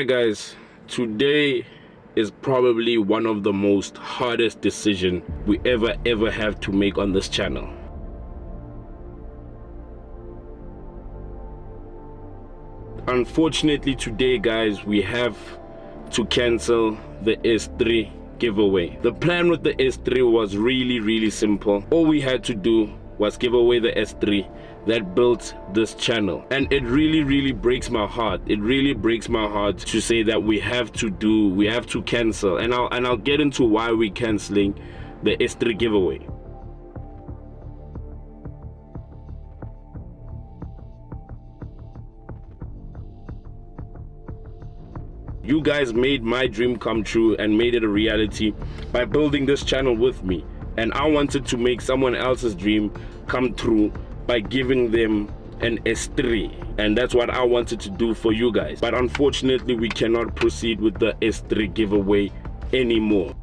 Alright guys, today is probably one of the most hardest decisions we ever have to make on this channel. Unfortunately today guys, we have to cancel the S3 giveaway. The plan with the S3 was really simple. All we had to do was give away the S3 that built this channel, and it really breaks my heart. It really breaks my heart to say that we have to cancel, and I'll get into why we're canceling the S3 giveaway. You guys made my dream come true and made it a reality by building this channel with me, and I wanted to make someone else's dream come true by giving them an S3, and that's what I wanted to do for you guys. But unfortunately we cannot proceed with the S3 giveaway anymore.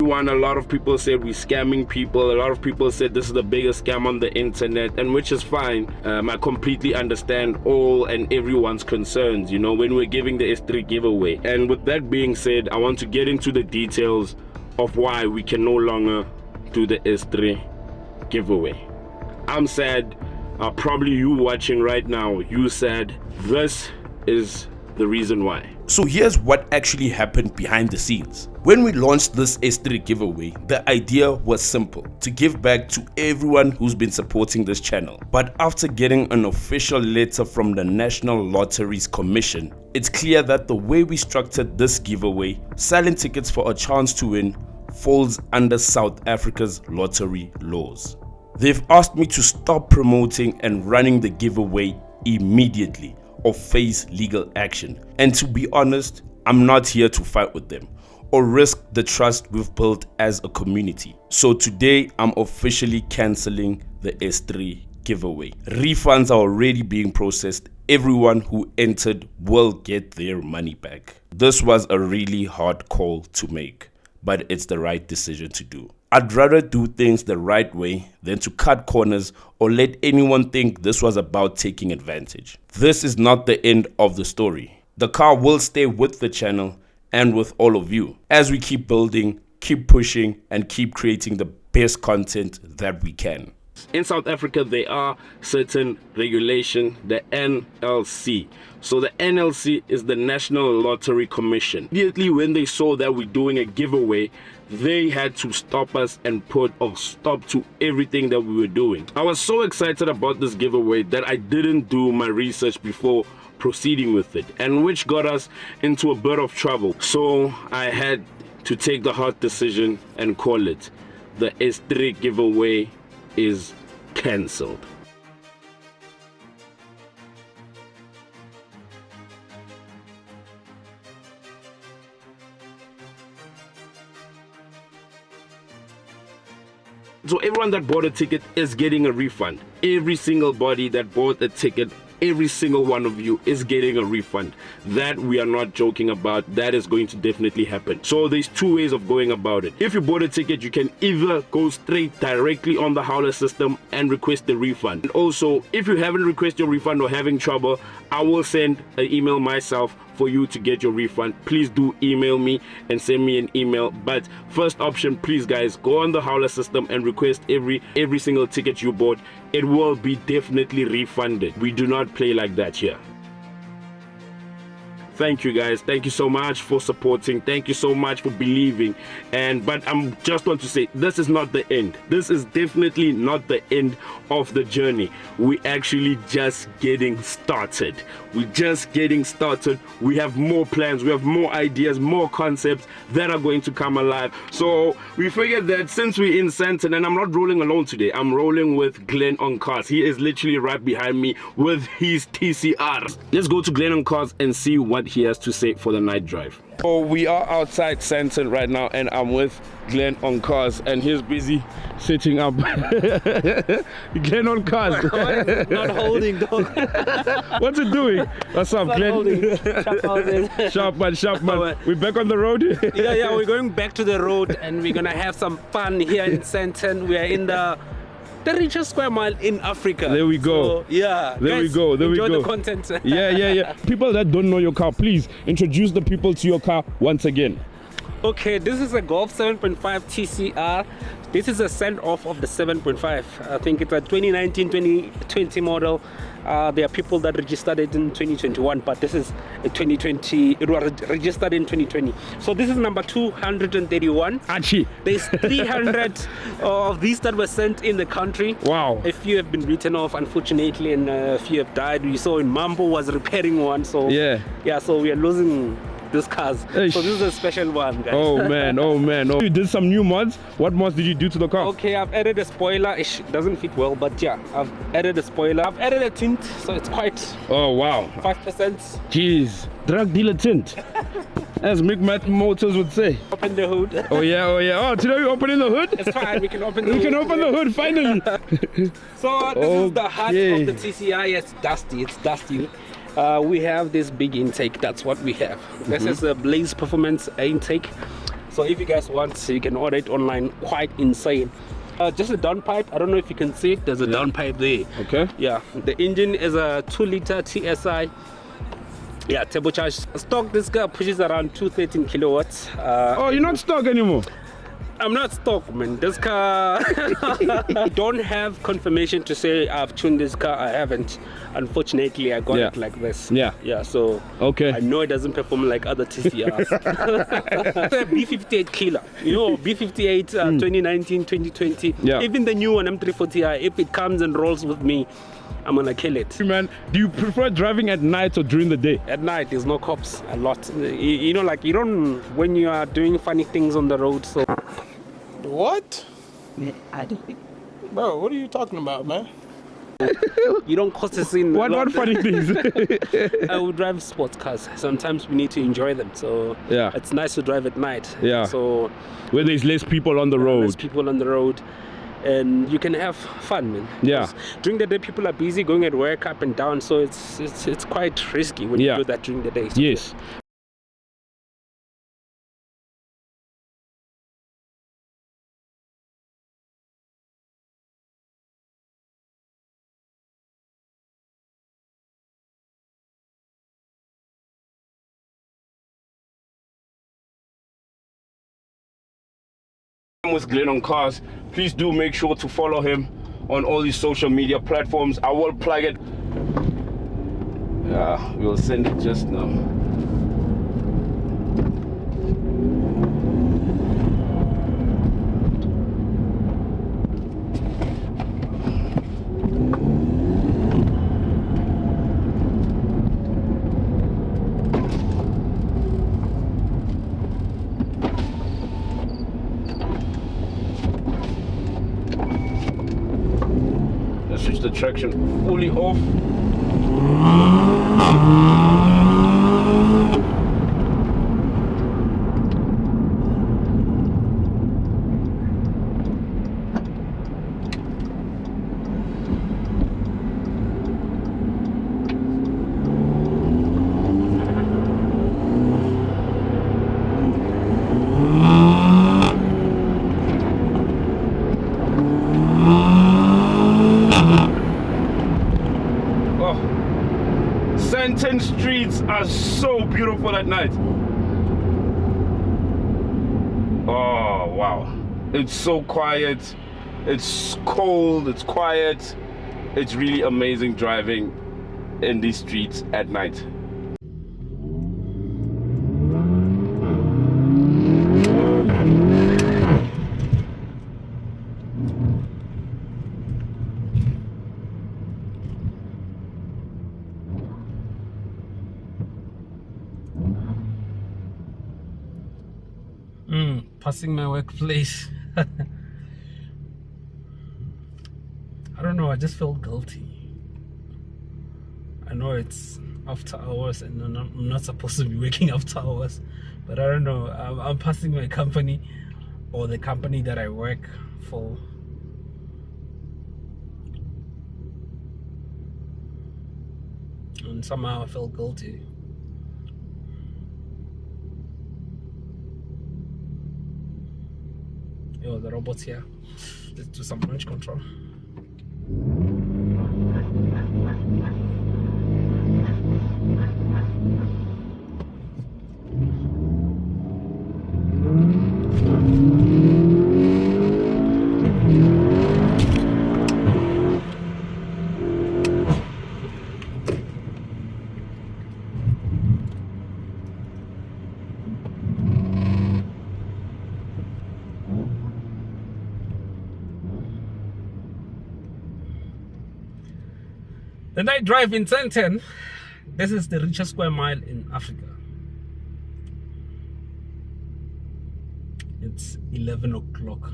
A lot of people said we're scamming people. A lot of people said this is the biggest scam on the internet, and which is fine. I completely understand all and everyone's concerns, you know, when we're giving the S3 giveaway. And with that being said, I want to get into the details of why we can no longer do the S3 giveaway. I'm sad. Probably you watching right now, you said this is the reason why. So here's what actually happened behind the scenes. When we launched this S3 giveaway, the idea was simple: to give back to everyone who's been supporting this channel. But after getting an official letter from the National Lotteries Commission, it's clear that the way we structured this giveaway, selling tickets for a chance to win, falls under South Africa's lottery laws. They've asked me to stop promoting and running the giveaway immediately or face legal action. And to be honest, I'm not here to fight with them or risk the trust we've built as a community. So today I'm officially cancelling the S3 giveaway. Refunds are already being processed. Everyone who entered will get their money back. This was a really hard call to make, but it's the right decision to do. I'd rather do things the right way than to cut corners or let anyone think this was about taking advantage. This is not the end of the story. The car will stay with the channel and with all of you as we keep building, keep pushing, and keep creating the best content that we can. In South Africa, there are certain regulations, the NLC. So the NLC is the National Lottery Commission. Immediately when they saw that we're doing a giveaway, they had to stop us and put a stop to everything that we were doing. I was so excited about this giveaway that I didn't do my research before proceeding with it, and which got us into a bit of trouble. So I had to take the hard decision and call it. The S3 giveaway is cancelled. So everyone that bought a ticket is getting a refund. Every single body that bought a ticket, every single one of you is getting a refund. That we are not joking about. That is going to definitely happen. So there's two ways of going about it. If you bought a ticket, you can either go straight directly on the Howler system and request the refund. And also, if you haven't requested your refund or having trouble, I will send an email myself for you to get your refund. Please do email me and send me an email. But first option, please guys, go on the Howler system and request every single ticket you bought. It will be definitely refunded. We do not play like that here. Thank you guys. Thank you so much for supporting. Thank you so much for believing. But I'm just want to say, this is not the end. This is definitely not the end of the journey. We actually just getting started. We're just getting started. We have more plans. We have more ideas, more concepts that are going to come alive. So we figured that since we're in Sandton, and I'm not rolling alone today, I'm rolling with Glen on cars. He is literally right behind me with his TCR. Let's go to Glen on cars and see what he has to say for the night drive. So we are outside Sandton right now, and I'm with Glen on cars, and he's busy setting up. Glen on cars. Not holding, dog. What's it doing? What's up, Glen? Sharp man. We're back on the road. Yeah, we're going back to the road, and we're gonna have some fun here in Sandton. We are in the the richest square mile in Africa. There we go. So, yeah. There we guys, go. There we enjoy go. the content. Yeah. People that don't know your car, please introduce the people to your car once again. Okay, this is a Golf 7.5 TCR. This is a send-off of the 7.5. I think it's a 2019-2020 model. There are people that registered it in 2021, but this is a 2020. It was registered in 2020. So this is number 231. Archie. There's 300 of these that were sent in the country. Wow. A few have been written off, unfortunately, and a few have died. We saw in Mambo was repairing one. So yeah. So we are losing these cars. Eish. So this is a special one, guys. Oh man. You did some new mods. What mods did you do to the car? Okay, I've added a spoiler. It doesn't fit well, but yeah, I've added a spoiler. I've added a tint, so it's quite Oh wow. 5%. Jeez. Drug dealer tint. As Mick Motors would say. Open the hood. Oh yeah. Oh, today we opening the hood? It's fine, we can open the We hood. can open the hood finally. So this is the heart Okay. of the TCI. It's dusty. We have this big intake. That's what we have. This is a Blaze Performance intake. So if you guys want, you can order it online. Quite insane. Just a downpipe. I don't know if you can see it. There's a downpipe there. Okay. Yeah. The engine is a 2-liter TSI. Yeah, turbocharged. Stock, this car pushes around 213 kilowatts. Oh, you're not stuck anymore. I'm not stock, man. This car, I don't have confirmation to say I've tuned this car. I haven't. Unfortunately, I got it like this. Yeah. So Okay. I know it doesn't perform like other TCRs. It's a B58 killer. You know, B58 2019, 2020. Yeah. Even the new one M340i. If it comes and rolls with me, I'm gonna kill it. Man, do you prefer driving at night or during the day? At night, there's no cops a lot. You know, like you don't when you are doing funny things on the road. So. What? Bro, what are you talking about, man? You don't cause a scene. What funny things? I would drive sports cars. Sometimes we need to enjoy them. So Yeah. it's nice to drive at night. Yeah. So Where there's less people on the road. there's people on the road, and you can have fun, man. Yeah. 'Cause during the day, people are busy going at work up and down. So it's quite risky when Yeah. you do that during the day. So Yes. With Glen on Cars, please do make sure to follow him on all these social media platforms. I will plug it. Yeah, we'll send it just now. Let's switch the traction fully off. Sandton streets are so beautiful at night. Oh wow, it's so quiet, it's cold, it's quiet. It's really amazing driving in these streets at night. Passing my workplace. I don't know, I just felt guilty. I know it's after hours and I'm not supposed to be working after hours, but I don't know, I'm passing my company or the company that I work for. And somehow I felt guilty. Yo, the robot's here. Let's do some launch control. The night drive in Sandton. This is the richest square mile in Africa. It's 11 o'clock.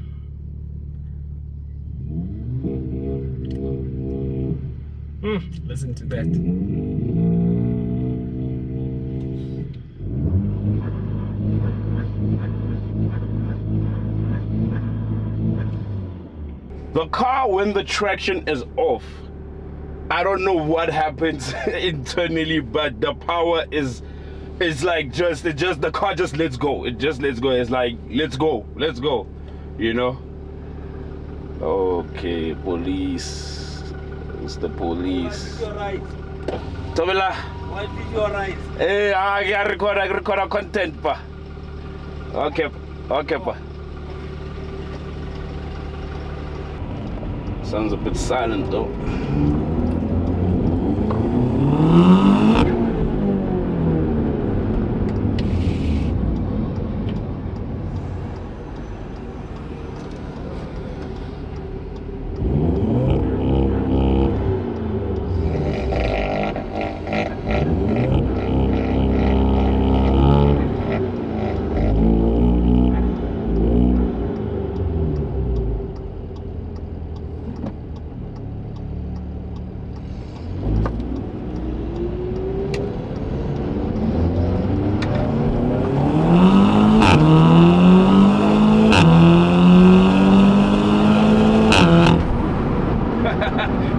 Listen to that. The car, when the traction is off, I don't know what happens internally, but the power is like the car just lets go. It just lets go. It's like, let's go, you know? Okay, police. It's the police. You're right. Tobela. Why did you right? Hey, I record a content, pa. Okay, pa. Sounds a bit silent though.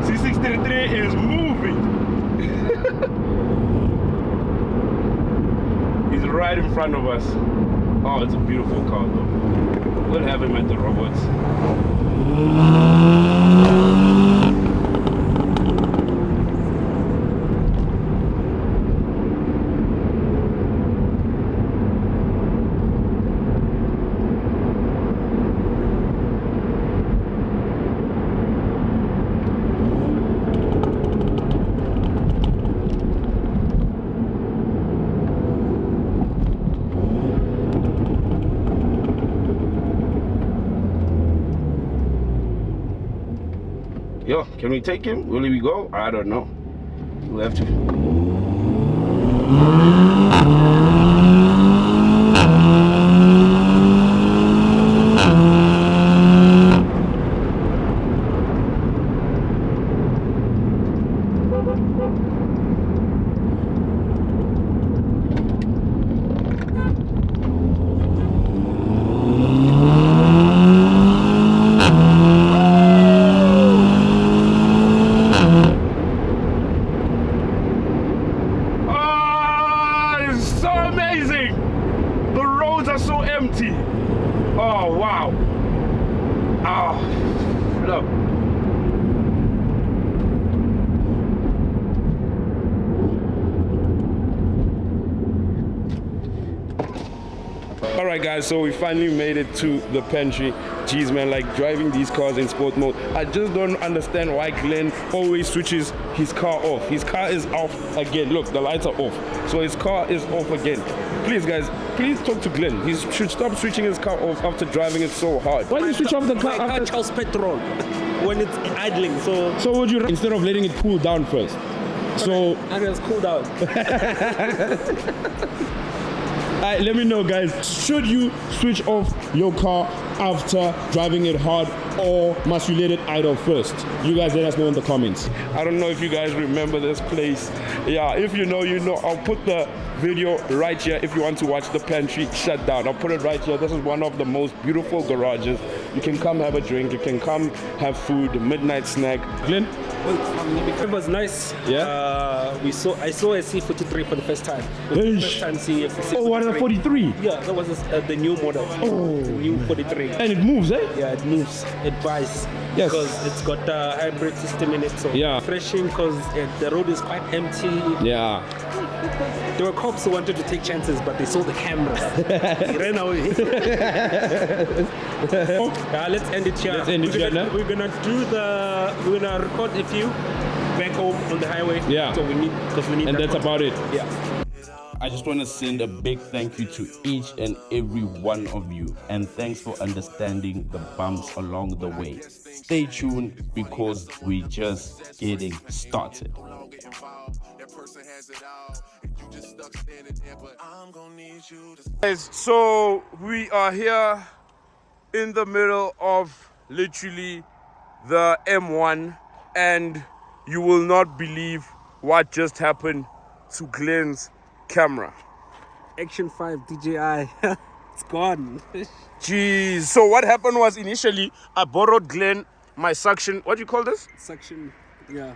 C633 is moving. He's right in front of us. Oh, it's a beautiful car though. We'll have him at the robots. Yo, can we take him? Will we go? I don't know. We'll have to. So empty. Oh wow. Oh look. All right guys, so we finally made it to the pantry. Jeez man, like driving these cars in sport mode, I just don't understand why Glen always switches his car off. His car is off again. Look, the lights are off, so his car is off again. Please guys, please talk to Glen. He should stop switching his car off after driving it so hard. Why do you switch off the car after? Charles petrol when it's idling. So would you, instead of letting it cool down first? So and it's cool down. let me know guys, should you switch off your car after driving it hard, or must you let it idle first? You guys let us know in the comments. I don't know if you guys remember this place. Yeah, if you know, you know. I'll put the video right here if you want to watch the pantry shut down. I'll put it right here. This is one of the most beautiful garages. You can come have a drink, you can come have food, a midnight snack. Glen? It was nice. Yeah. I saw a C43 for the first time. First time seeing a C43. Oh, what a 43? Yeah, that was the new model. Oh. The new 43. And it moves, eh? Yeah, it moves. It buys. Yes. Because it's got a hybrid system in it. So yeah. Refreshing because the road is quite empty. Yeah. There were cops who wanted to take chances, but they saw the cameras. They ran away. Let's end it here. Let's end it here now. We're gonna record a few back home on the highway. Yeah. So we need And that's about it. Yeah. I just want to send a big thank you to each and every one of you, and thanks for understanding the bumps along the way. Stay tuned because we just getting started. Guys, so we are here in the middle of literally the M1, and you will not believe what just happened to Glen's camera. Action 5 DJI. It's gone. Jeez. So what happened was, initially I borrowed Glen my suction. What do you call this? Section. Yeah.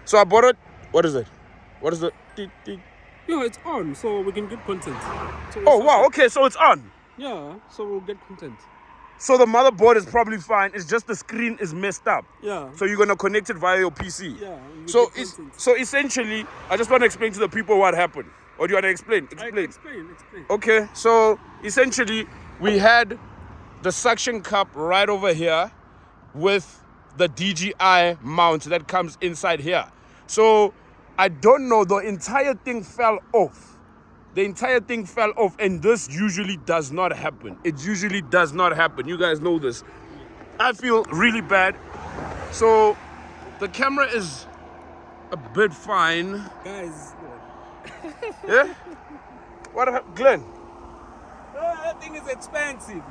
So I borrowed. What is it? What is the? Yeah, it's on, so we can get content. So Oh wow. Okay, so it's on. Yeah, so we'll get content. So the motherboard is probably fine. It's just the screen is messed up. Yeah. So you're gonna connect it via your PC. Yeah. we'll So get content. so essentially, I just want to explain to the people what happened. Or do you want to explain? Explain. Explain. Okay. So essentially, we had the suction cup right over here with the DJI mount that comes inside here. So I don't know. The entire thing fell off. The entire thing fell off, and this usually does not happen. It usually does not happen. You guys know this. I feel really bad. So the camera is a bit fine. Guys, Yeah? What happened? Glen? that thing is expensive.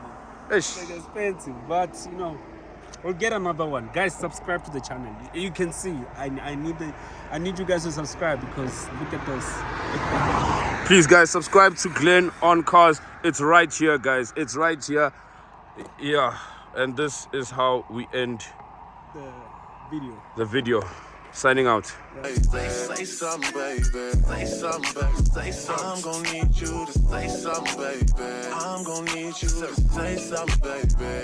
Ish. It's expensive, but you know, we'll get another one. Guys, subscribe to the channel. You can see, I need you guys to subscribe because look at this. Please, guys, subscribe to Glen on Cars. It's right here, guys. It's right here. Yeah. And this is how we end The video. the video. Signing out. Say something, baby. Say something, baby. Say something. I'm gonna need you to say something, baby. I'm gonna need you to say something, baby.